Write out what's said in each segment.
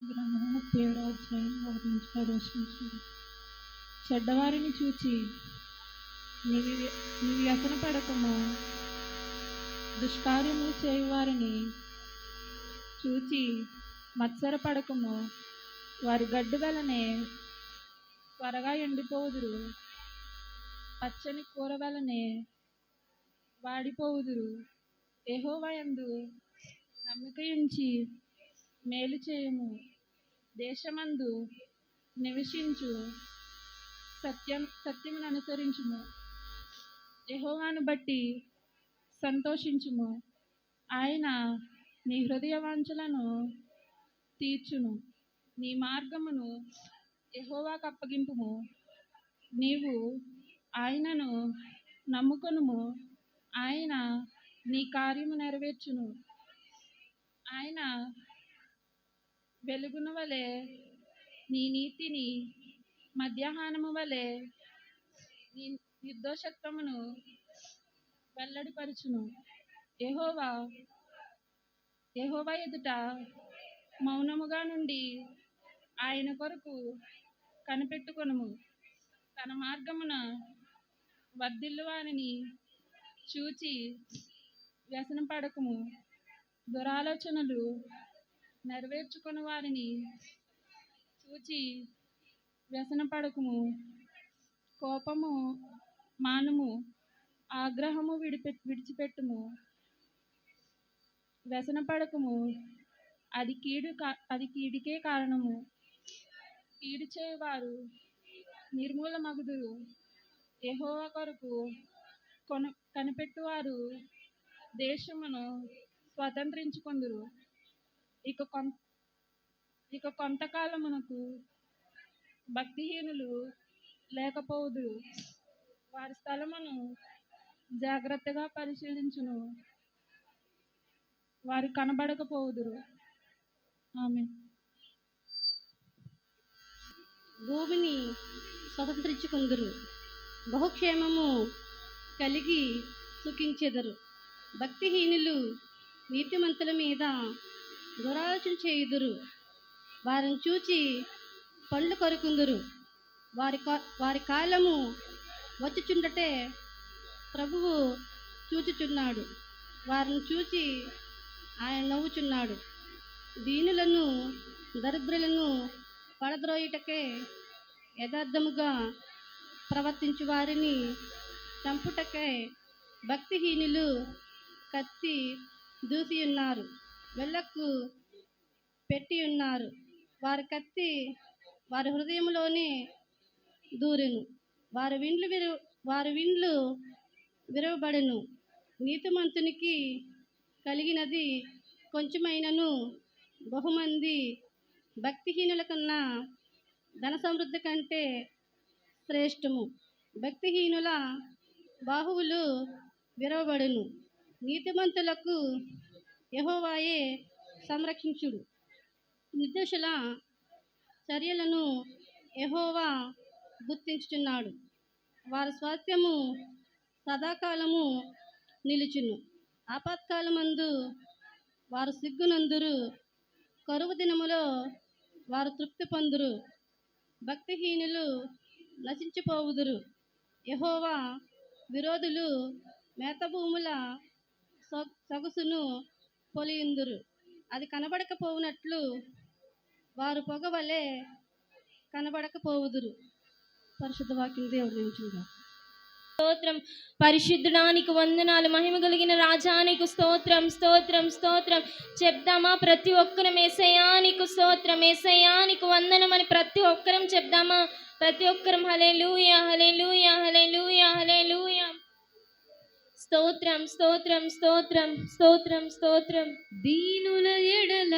గ్రంథము 37వ అధ్యాయం 1 నుంచి 10 వచనం. చెడ్డవారిని చూచి నీవు వ్యసనపడకము, దుష్కార్యములు చేయువారిని చూచి మత్సరపడకము. వారి గడ్డి వలనే త్వరగా ఎండిపోవుదురు, పచ్చని కూర వలనే వాడిపోవుదురు. యెహోవా యందు నమ్మిక ఉంచి మేలు చేయము. దేశమందు నివసించు సత్యమును అనుసరించుము. యెహోవాను బట్టి సంతోషించుము. ఆయన నీ హృదయ వాంఛలను తీర్చును. నీ మార్గమును యెహోవాకు అప్పగింపుము. నీవు ఆయనను నమ్ముకొనుము. ఆయన నీ కార్యము నెరవేర్చును. ఆయన వెలుగును వలె నీ నీతిని, మధ్యాహ్నము వలె నీ నిర్దోషత్వమును వెల్లడిపరచును. యెహోవా ఎదుట మౌనముగా నుండి ఆయన కొరకు కనిపెట్టుకొనుము. తన మార్గమున వర్ధిల్లు వారిని చూచి వ్యసనపడకము. దురాలోచనలు నెరవేర్చుకుని వారిని చూచి వ్యసనపడకము. కోపము మానుము, ఆగ్రహము విడిచిపెట్టుము. వ్యసనపడకము, అది కీడుకే కారణము. కీడు చేయవారు నిర్మూలమగుదురు. యెహోవా కొరకు కనిపెట్టువారు దేశమును స్వతంత్రించుకొందురు. ఇక కొంతకాలమునకు భక్తిహీనులు లేకపోవుదురు. వారి స్థలమును జాగ్రత్తగా పరిశీలించును. వారు కనబడకపోవుదురు. ఆమేన్. భూమిని స్వతంత్రించుకుందురు, బహుక్షేమము కలిగి సుఖించెదరు. భక్తిహీనులు నీతిమంతుల మీద దురాలోచన చేయుదురు. వారిని చూచి పండ్లు కొరుకుందురు. వారి కాలము వచ్చుచుండటే ప్రభువు చూచుచున్నాడు. వారిని చూచి ఆయన నవ్వుచున్నాడు. దీనులను దరిద్రులను పడద్రోయుటకే యథార్థముగా ప్రవర్తించు వారిని చంపుటకే భక్తిహీనులు కత్తి దూసి ఉన్నారు, వెళ్ళకు పెట్టి ఉన్నారు. వారి కత్తి వారి హృదయంలోనే దూరెను. వారి విండ్లు విరవబడెను. నీతిమంతునికి కలిగినది కొంచెమైనను బహుమంది భక్తిహీనుల కన్నా ధన సమృద్ధి కంటే శ్రేష్టము. భక్తిహీనుల బాహువులు విరవబడును. నీతిమంతులకు యెహోవాయే సంరక్షించుడు. నిర్దోషుల చర్యలను యెహోవా గుర్తించుచున్నాడు. వారి స్వాస్థ్యము సదాకాలము నిలుచును. ఆపత్కాలమందు వారు సిగ్గునందురు. కరువు దినములో వారు తృప్తి పొందురు. భక్తిహీనులు నశించిపోవుదురు. యెహోవా విరోధులు మేతభూముల సొగసును పొలియుందురు. అది కనబడకపోవునట్లు వారు పొగవలే కనబడకపోవుదురు. పరిశుద్ధ వాక్యం దేవుడు నిలిచిందా. స్తోత్రం. పరిశుద్ధుడానికి వందనాలు. మహిమ కలిగిన రాజానికి స్తోత్రం, స్తోత్రం, స్తోత్రం చెప్దామా? ప్రతి ఒక్కరం యేసయ్యానికి స్తోత్రం, యేసయ్యానికి వందనం అని ప్రతి ఒక్కరం చెప్దామా? ప్రతి ఒక్కరం హల్లెలూయా, హల్లెలూయా, హల్లెలూయా, హల్లెలూయా. స్తోత్రం, స్తోత్రం, స్తోత్రం, స్తోత్రం, స్తోత్రం. దీనుల ఎడల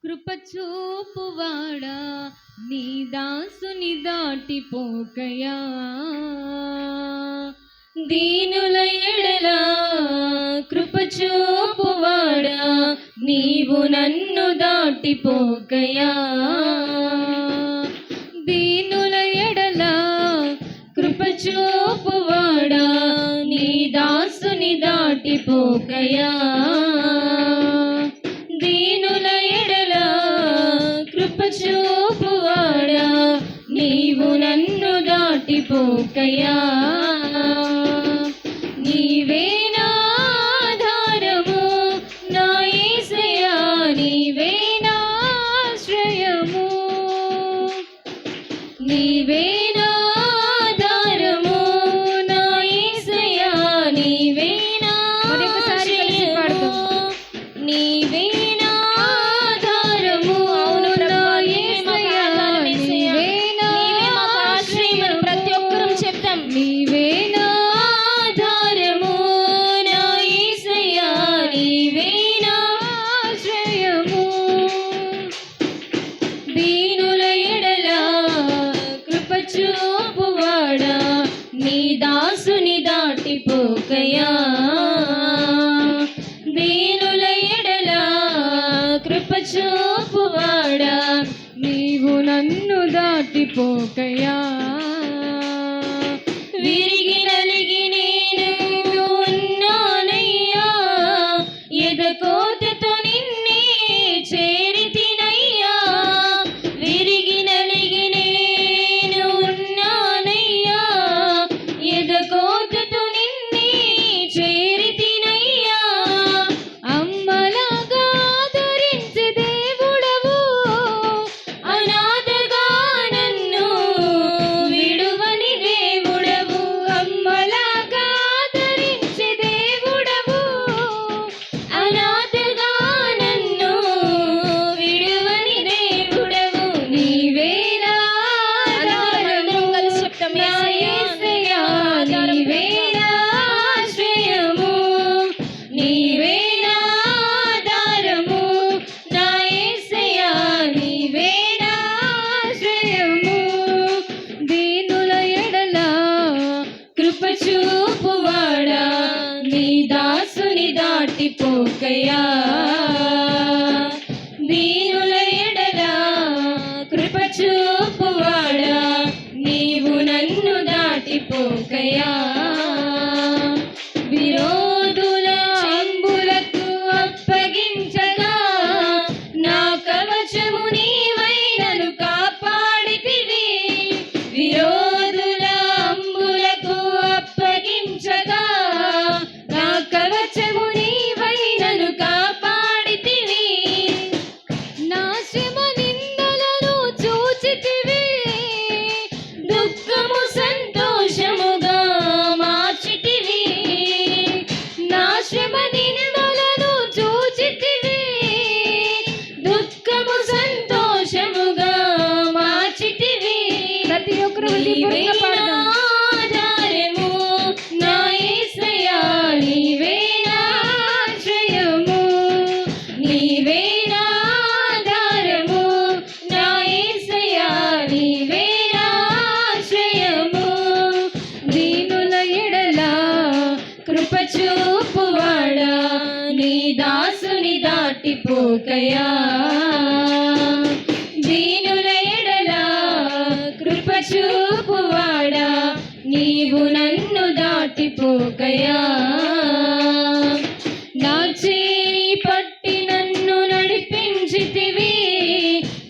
కృప చూపువాడా, నీ దాసుని దాటిపోకయా. దీనుల ఎడల కృప చూపువాడా, నీవు నన్ను దాటిపోకయా. దీనుల ఎడల కృప చూపువాడా, నీ దాసుని దాటిపోకయా. దీనుల ఎడల చూపువాడా నీవు నన్ను దాటిపోకయా నీవే నా ఆధారము నా యేసయ్యా నీవే నా ఆశ్రయము నీవే నా ఆధారము నా యేసయ్యా నీవే నా ఆశ్రయము నీవే నా ఆధారము నా యేసయ్యా నీవే నా ఆశ్రయము ప్రతి ఒక్కరూ చెప్తాం నీవే నా ఆధారము నా యేసయ్యా నీవే నా ఆశ్రయము దీనుల ఎడల కృప చూపువాడా నీ దాసుని దాటిపోకయా దీనుల ఎడల కృప చూపువాడా నీవు నన్ను దాటిపోకయా విరిగి నలిగి నేను ఉన్నానయ్యా ఎదకోతతో నిన్నే చేరితినయ్యా విరిగి నలిగి నేను ఉన్నానయ్యా ఎదకోతతో నిన్నే చేరితినయ్యా అమ్మలాగా ఆదరించే దేవుడవు అనాథగా నన్ను విడువని దేవుడవు అమ్మలాగా ఆదరించే దేవుడవు అనాథగా నన్ను విడువని దేవుడవు నీవే నా ఆధారము నా యేసయ్యా నీవే నా ఆశ్రయము నీవే నా ఆధారము నా యేసయ్యా నీవే నా ఆశ్రయము దీనుల ఎడల కృప చూపువాడా నీ దాసుని దాటిపోకయా దీనుల ఎడల కృప చూపువాడా నీవు నన్ను దాటిపోకయా విరోధుల అంబులకు అప్పగించగా నా కవచము నీవై నన్ను కాపాడితివి విరోధుల అంబులకు అప్పగించగా నా కవచము నీవై నన్ను కాపాడితివి నా శ్రమ నిందలను చూచితివి దుఃఖము సంతోషముగా మార్చితివి నా శ్రమ నిందలను చూచితివి దుఃఖము సంతోషముగా మార్చితివి ప్రతి ఒక్కరు నీవే హృదయపూర్వకంగా నా పాడదాం. ఆధారము నా యేసయ్యా నీవే నా ఆశ్రయము నీవే నా ఆధారము నా యేసయ్యా నీవే నా ఆశ్రయము దీనుల ఎడల కృప చూపువాడా నీ దాసుని దాటిపోకయా దీనుల ఎడల కృప చూపువాడా నీవు నన్ను దాటిపోకయా నా చేయి పట్టి నన్ను నడిపించితివి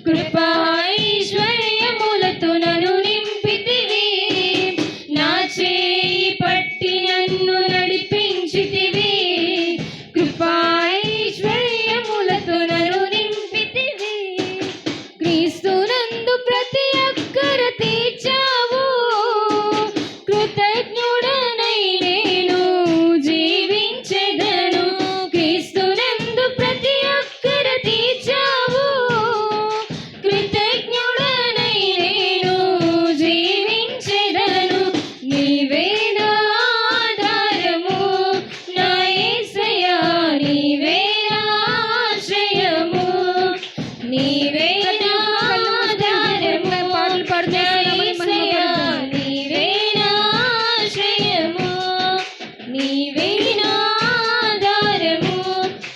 కృపా ఐశ్వర్యములతో నన్ను నింపితివి నా చేయి పట్టి నన్ను నడిపించితివి కృపా ఐశ్వర్యములతో నన్ను నింపితివి క్రీస్తునందు ప్రతి అక్కర తీర్చావు కృతజ్ఞుడనై నేను జీవించెదను క్రీస్తునందు ప్రతి అక్కర తీర్చావు కృతజ్ఞుడనై నేను జీవించెదను నీవే నా ఆధారము నా యేసయ్యా నీవే నా ఆశ్రయము నీవే నా ఆధారము పాటలు పాడుతున్నామని యేసయ్యా నీవే నా ఆశ్రయము నీవే నా ఆధారము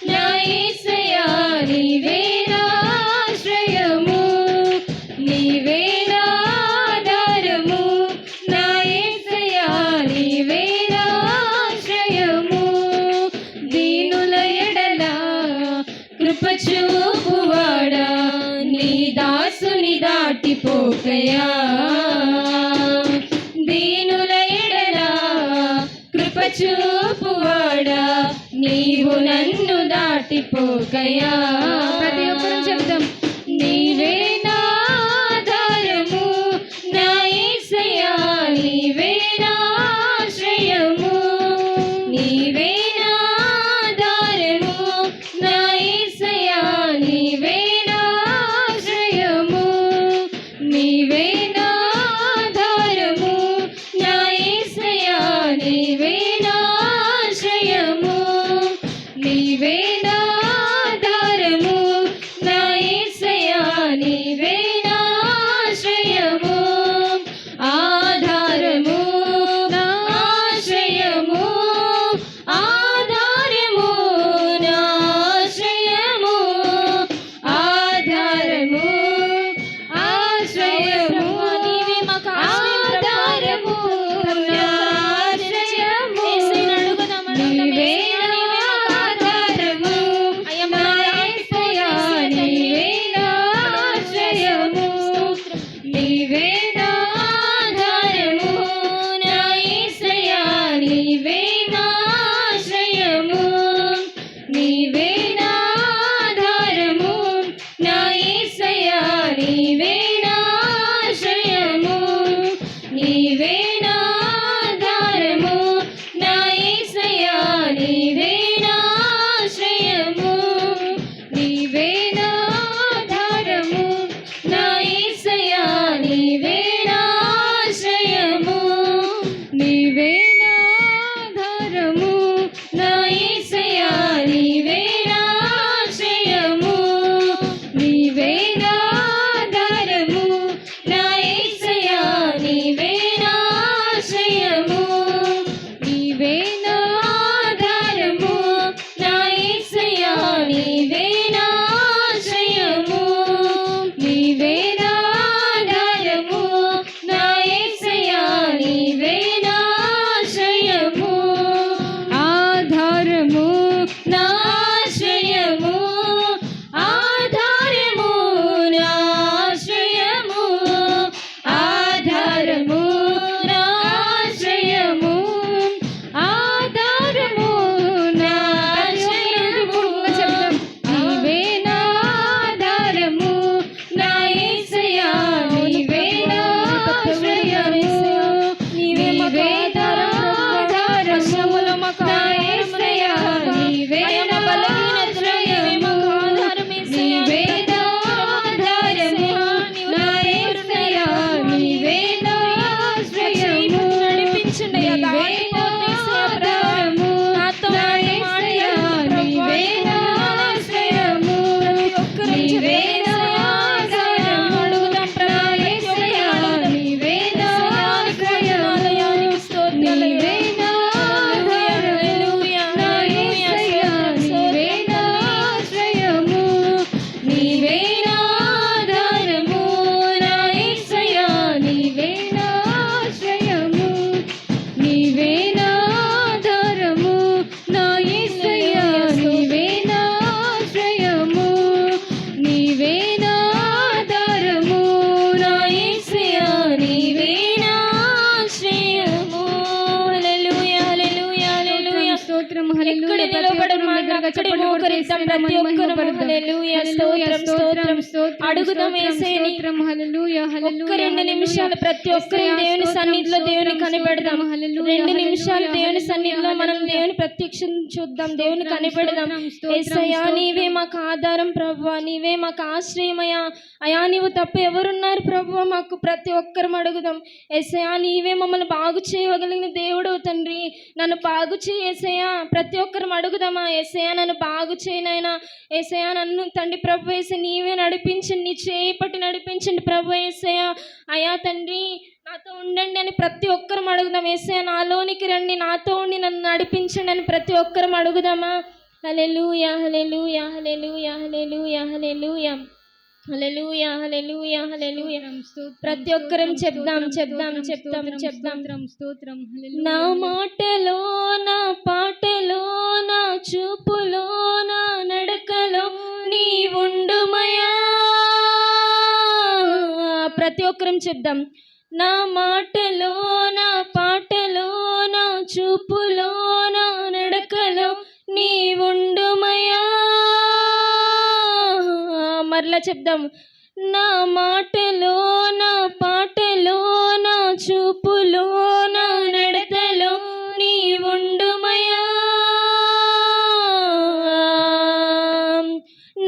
నా యేసయ్యా నీవే నా ఆశ్రయము నీవే నా ఆధారము నా యేసయ్యా నీవే నా ఆశ్రయము దీనుల ఎడల కృప చూపువాడా దాసుని దాటిపోకయా దీనుల ఎడల కృప చూపువాడా నీవు నన్ను దాటిపోకయా. ప్రతి ఒక్కరూ చెప్తాం. నీవే నా ఆధారము నా యేసయ్యా నీవే నా ఆశ్రయము నీవే నా ఆధారము నా యేసయ్యా నీవే నా ఆశ్రయము నీవే నా ఆధారము నా యేసయ్యా నీవే నా ఆశ్రయము నీవే నా ఆధారము నా యేసయ్యా నీవే నా ఆశ్రయము ఆధారము నా ఆశ్రయము ఆధారము నా ఆశ్రయము ఆధారము ఆశ్రయము నీవే మాకు ఆధారము నా ఆశ్రయము నీవే నా ఆధారము నా యేసయ్యా నీవే నా ఆశ్రయము నీవే నా ఆధారము నా యేసయ్యా నీవే నా ఆశ్రయము నీవే నా ఆధారము నా యేసయ్యా నీవే నా ఆశ్రయము నీవే నా ఆధారము నా యేసయ్యా నీవే నా ఆశ్రయము నీవే నా ఆధారము నా యేసయ్యా నీవే నా ఆశ్రయము నీవే నా ఆధారము నా యేసయ్యా నీవే నా ఆశ్రయము నీవే నా ఆధారము నా యేసయ్యా నీవే నా ఆశ్రయము నీవే నా ఆధారము నా యేసయ్యా నీవే నా ఆశ్రయము నీవే నా ఆధారము నా యేసయ్యా నీవే నా ఆశ్రయము ఆధారము నా ఆశ్రయము ఆధారము నా ఆశ్రయము ఆధారము నా ఆశ్రయము ఆధారము నా ఆశ్రయము నీవే నా ఆధారము నా యేసయ్యా నీవే నా ఆశ్రయము నీవే నా ఆధారము నా యేసయ్యా నీవే నా ఆశ్రయము నీవే నా ఆధారము నా యేసయ్యా నీవే నా ఆశ్రయము నడిపించండి నీవే నా ఆధారము నా యేసయ్యా నీవే నా ఆశ్రయము నీవే నా ఆధారము నా యేసయ్యా నీవే నా ఆశ్రయము నీవే నా ఆధారము నా యేసయ్యా నీవే నా ఆశ్రయము నీవే నా ఆధారము నా యేసయ్యా నీవే నా ఆశ్రయము నీవే నా ఆధారము నా యేసయ్యా నీవే నా ఆశ్రయము నీవే నా ఆధారము నా యేసయ్యా నీవే నా ఆశ్రయము హల్లెలూయా హల్లెలూయా హల్లెలూయా స్తోత్రం. ఎక్కడ నిలబడమన్నా అక్కడే మోకరిద్దాం ప్రతి ఒక్కరు హల్లెలూయా స్తోత్రం స్తోత్రం అడుగుదాం యేసయ్యని ఒక్క 2 నిమిషాలు ప్రతి ఒక్కరు దేవుని సన్నిధిలో దేవుని కనిపెడదాం 2 నిమిషాలు దేవుని సన్నిధిలో మనం దేవుని ప్రత్యక్షం చూద్దాం దేవుని కనిపెడదాం యేసయ్యా నీవే మాకు ఆధారం ప్రభువా నీవే మాకు ఆశ్రయమయ్యా అయా నీవు తప్ప ఎవరున్నారు ప్రభువా మాకు ప్రతి ఒక్కరం అడుగుదాం యేసయ్యా నీవే మమ్మల్ని బాగు చేయగలిగిన దేవుడు తండ్రి నన్ను బాగు చేయి యేసయ్యా ప్రతి ఒక్కరం అడుగుదామా యేసయ్యా నన్ను బాగు చేయనైనా యేసయ్యా నన్ను తండ్రి ప్రభు యేసయ్యా నీవే నడిపించండి నీ చేయి పట్టి నడిపించండి ప్రభు యేసయ్యా అయా తండ్రి నాతో ఉండండి అని ప్రతి ఒక్కరం అడుగుదాం యేసయ్యా నాలోనికి రండి నాతో ఉండి నన్ను నడిపించండి అని ప్రతి ఒక్కరం అడుగుదామా హల్లెలూయా హల్లెలూయా హల్లెలూయా హల్లెలూయా హల్లెలూయా హల్లెలూయా హల్లెలూయా హల్లెలూయా ప్రతి ఒక్కరం చెప్దాం చెప్దాం చెప్దాం చెప్దాం స్తోత్రం. నా మాటలో నా పాటలో నా చూపులో నా నడకలో నీ ఉండుమయా ఒక్కరం చెప్దాం. నా మాటలో, నా పాటలో, నా చూపులో, నా నడకలో నీ ఉండుమయా. మరలా చెప్దాం. నా మాటలో, నా పాటలో, నా చూపులో, నా నడతలో నీ ఉండుమయా.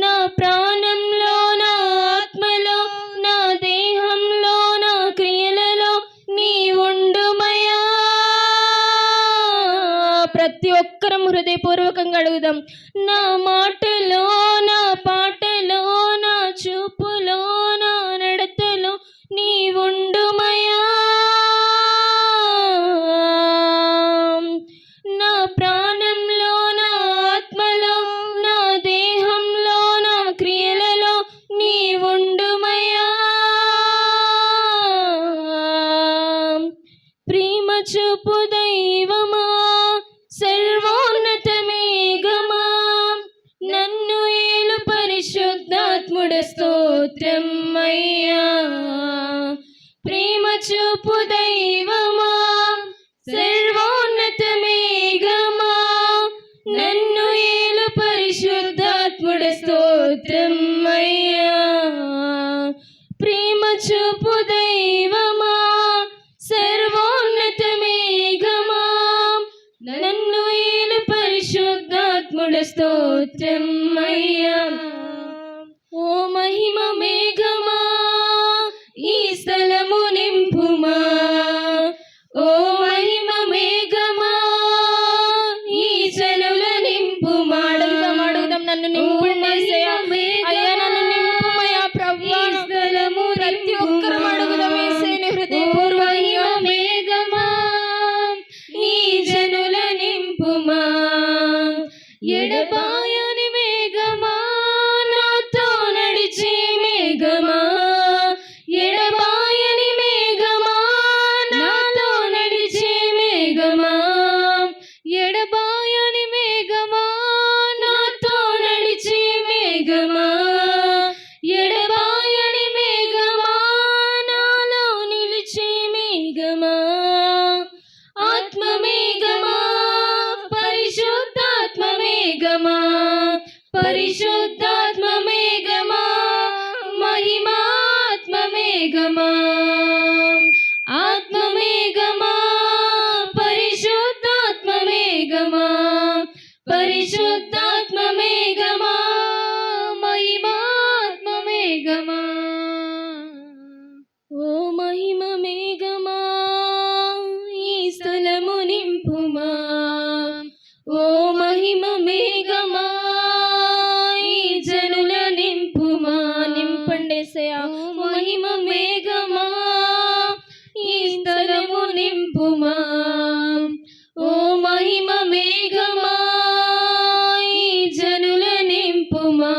నా ప్రాణంలో, నా ఆత్మలో, నా దేహంలో, నా క్రియలలో నీ ఉండుమయా. ప్రతి ఒక్కరం హృదయపూర్వకంగా అడుగుదాం. నా మాటలో, నా పాటలో, నా చూపులో, నా నడతలో నీ ఉండుమయా. నా ప్రాణంలో, నా ఆత్మలో, నా దేహంలో, నా క్రియలలో నీ ఉండుమయా. ప్రేమ చూపు దైవమా, సర్వోన్నత మేఘమా, నన్ను ఏలు పరిశుద్ధాత్ముడ స్తోత్రం అయ్యా. ప్రేమ చూపు దైవమా, సర్వోన్నత మేఘమా, నన్ను ఏలు పరిశుద్ధాత్ముడ స్తోత్రం అయ్యా. ప్రేమ చూపు దైవమా, సర్వోన్నత మేఘమా, నన్ను ఏలు పరిశుద్ధాత్ముడ స్తోత్రం అయ్యా. ఓ మహిమ మేఘమా, ఈ స్థలము నింపుమా. ఓ మహిమ మేఘమా, ఈ జనుల నింపుమా. అడుగుదాం నన్ను నింపుమా అయ్యా, నన్ను నింపుమయ్యా ప్రభువా. ప్రతి ఒక్కరం అడుగుదాం యేసుని హృదయపూర్వకంగా. మేఘమా, ఈ జనుల నింపుమా. ఎడబాయని మేఘమా, నాతో నడిచే మేఘమా. ఎడబాయని మేఘమా, నాతో నడిచే మేఘమా. ఎడబాయని మేఘమా, నాతో నడిచే మేఘమా. ఎడబాయని మేఘమా, నాలో నిలిచే మేఘమా. ఆత్మ మేఘమా, పరిశుద్ధాత్మ మేఘమా. పరిశుద్ధాత్మ మేఘమా, మహిమాత్మ మేఘమా. ఆత్మ మేఘమా, పరిశుద్ధాత్మ మేఘమా. పరిశుద్ధాత్మ మేఘమా, మహిమాత్మ మేఘమా. ఓ మహిమ మేఘమా, ఈ స్థలము నింపుమా. ఓ మహిమ మేఘమా, ఈ జనుల నింపుమా. నింపండి యేసయ్యా. మహిమ మేఘమా, ఈ స్థలము నింపుమా. ఓ మహిమ మేఘమా, ఈ జనుల నింపుమా.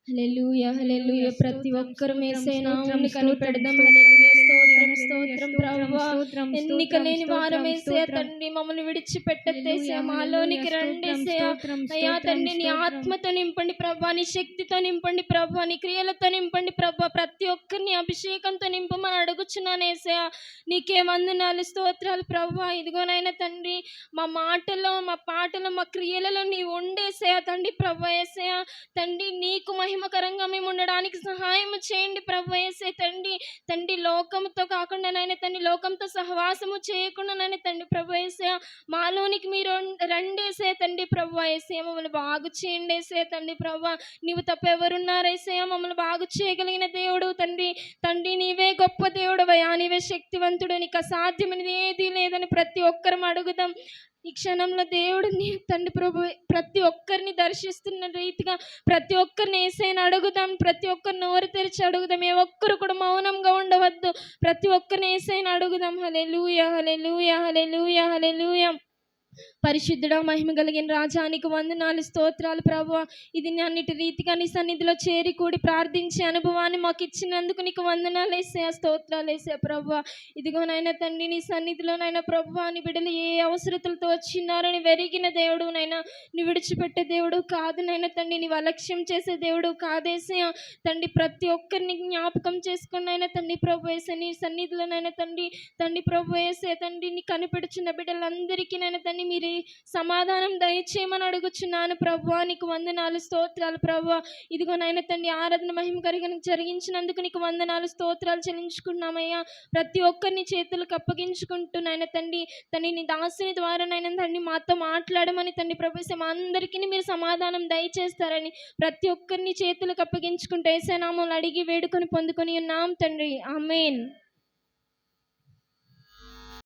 హల్లెలూయా, హల్లెలూయా. ప్రతి ఒక్కరు యేసయ్య నామమును కనిపెడదాం. హల్లెలూయా. స్తోత్రం, స్తోత్రం ప్రభువా. ఎన్నిక లేని వారం యేసయ్య తండ్రి, మమ్మల్ని విడిచిపెట్టద్దేసయ్య. మాలోనికి రండి యేసయ్య. అయ్యా తండ్రి, నీ ఆత్మతో నింపండి ప్రభువా, నీ శక్తితో నింపండి ప్రభువా, నీ క్రియలతో నింపండి ప్రభువా. ప్రతి ఒక్కరిని అభిషేకంతో నింపమని అడుగుచున్నాను యేసయ్య. నీకే వందనాలు, స్తోత్రాలు ప్రభువా. ఇదిగోనైనా తండ్రి, మా మాటలో, మా పాటలో, మా క్రియలలో నీ ఉండేసయ్య తండ్రి ప్రభువా. యేసయ్య తండ్రి, నీకు మహిమకరంగా మేము ఉండడానికి సహాయం చేయండి ప్రభువా. యేసయ్య తండ్రి, తండ్రి లోకంతో కాకుండా నాయన తండ్రి, లోకంతో సహవాసము చేయకుండా నాయన తండ్రి ప్రభువా. యేసయ్య మాలోనికి మీరు రండి యేసయ్య తండ్రి ప్రభువా. యేసయ్య మమ్మల్ని బాగు చేయండి యేసయ్య తండ్రి ప్రభువా. నీవు తప్ప ఎవరున్నారు యేసయ్య? మమ్మల్ని బాగు చేయగలిగిన దేవుడు తండ్రి. తండ్రి నీవే గొప్ప దేవుడు అయ్యా, నీవే శక్తివంతుడు, నీకు అసాధ్యమైనది ఏదీ లేదని ప్రతి ఒక్కరం అడుగుదాం. ఈ క్షణంలో దేవుడు నీ తండ్రి ప్రభు ప్రతి ఒక్కరిని దర్శిస్తున్న రీతిగా ప్రతి ఒక్కరిని యేసయ్యని అడుగుదాం. ప్రతి ఒక్కరు నోరు తెరిచి అడుగుదాం. ఏ ఒక్కరు కూడా మౌనంగా ఉండవద్దు. ప్రతి ఒక్కరిని యేసయ్యని అడుగుదాం. హల్లెలూయా, హల్లెలూయా, హల్లెలూయా, హల్లెలూయా. పరిశుద్ధుడా, మహిమ కలిగిన రాజానికి వందనాలు, స్తోత్రాలు ప్రభువా. ఇది అన్నిటి రీతిగా నీ సన్నిధిలో చేరి కూడి ప్రార్థించే అనుభవాన్ని మాకు ఇచ్చినందుకు నీకు వందనాలు యేసయ్యా, స్తోత్రాలు యేసయ్యా ప్రభువా. ఇదిగో నాయన తండ్రి, నీ సన్నిధిలో నాయన ప్రభువా, నీ బిడ్డలు ఏ అవసరతలతో వచ్చినారని వెరిగిన దేవుడు నైనా, నీ విడిచిపెట్టే దేవుడు కాదు నైనా తండ్రి, నీవు అలక్ష్యం చేసే దేవుడు కాదేసయ్యా తండ్రి. ప్రతి ఒక్కరిని జ్ఞాపకం చేసుకుని అయినా తండ్రి ప్రభు యేసయ్య, నీ సన్నిధిలో నైనా తండ్రి ప్రభు యేసయ్య తండ్రి, నీ కనిపెడుచున్న బిడ్డలందరికీ నైనా తండ్రి మీరు సమాధానం దయచేయమని అడుగుచున్నాను ప్రభువా. నీకు వందనాలు, స్తోత్రాలు ప్రభువా. ఇదిగో నాయన తండ్రి, ఆరాధన మహిమ కలిగిన జరిగించినందుకు నీకు వందనాలు, స్తోత్రాలు చెల్లించుకున్నామయ్యా. ప్రతి ఒక్కరిని చేతులకు అప్పగించుకుంటూ నాయన తండ్రి నీ దాసుని ద్వారా నాయన తండ్రి మాతో మాట్లాడమని తండ్రి ప్రభు మా అందరికీ మీరు సమాధానం దయచేస్తారని ప్రతి ఒక్కరిని చేతులకు అప్పగించుకుంటూ యేసయ్య నామములో అడిగి వేడుకొని పొందుకొని ఉన్నాం తండ్రి, ఆమేన్.